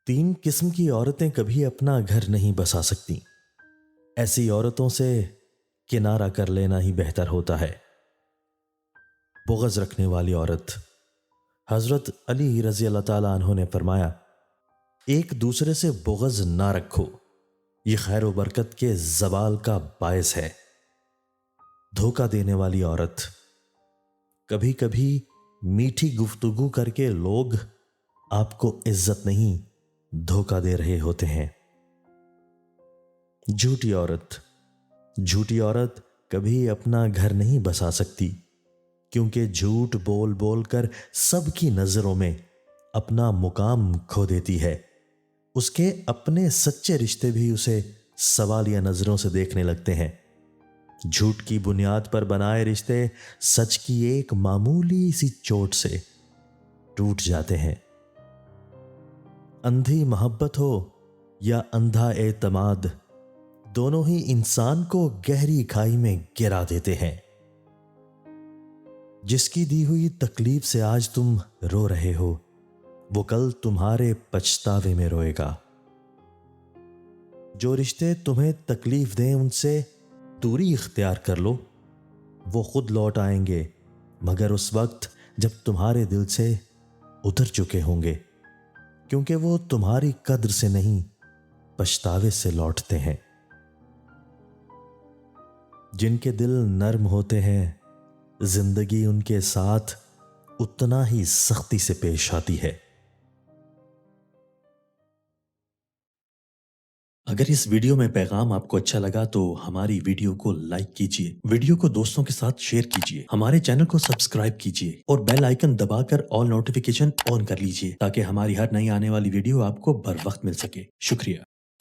तीन किस्म की औरतें कभी अपना घर नहीं बसा सकती। ऐसी औरतों से किनारा कर लेना ही बेहतर होता है। बुग़्ज़ रखने वाली औरत। हज़रत अली रज़ी अल्लाह ताला अन्हु ने फरमाया, एक दूसरे से बुग़्ज़ ना रखो, ये खैर व बरकत के ज़वाल का बायस है। धोखा देने वाली औरत। कभी कभी मीठी गुफ्तगू करके लोग आपको इज्जत नहीं, धोखा दे रहे होते हैं। झूठी औरत। झूठी औरत कभी अपना घर नहीं बसा सकती, क्योंकि झूठ बोल बोल कर सबकी नजरों में अपना मुकाम खो देती है। उसके अपने सच्चे रिश्ते भी उसे सवालिया नजरों से देखने लगते हैं। झूठ की बुनियाद पर बनाए रिश्ते सच की एक मामूली सी चोट से टूट जाते हैं। अंधी मोहब्बत हो या अंधा एतमाद, दोनों ही इंसान को गहरी खाई में गिरा देते हैं। जिसकी दी हुई तकलीफ से आज तुम रो रहे हो, वो कल तुम्हारे पछतावे में रोएगा। जो रिश्ते तुम्हें तकलीफ दें उनसे दूरी इख्तियार कर लो, वो खुद लौट आएंगे, मगर उस वक्त जब तुम्हारे दिल से उतर चुके होंगे, क्योंकि वो तुम्हारी कद्र से नहीं, पछतावे से लौटते हैं। जिनके दिल नर्म होते हैं, जिंदगी उनके साथ उतना ही सख्ती से पेश आती है। अगर इस वीडियो में पैगाम आपको अच्छा लगा तो हमारी वीडियो को लाइक कीजिए, वीडियो को दोस्तों के साथ शेयर कीजिए, हमारे चैनल को सब्सक्राइब कीजिए और बेल आइकन दबाकर ऑल नोटिफिकेशन ऑन कर लीजिए, ताकि हमारी हर नई आने वाली वीडियो आपको बर वक्त मिल सके। शुक्रिया।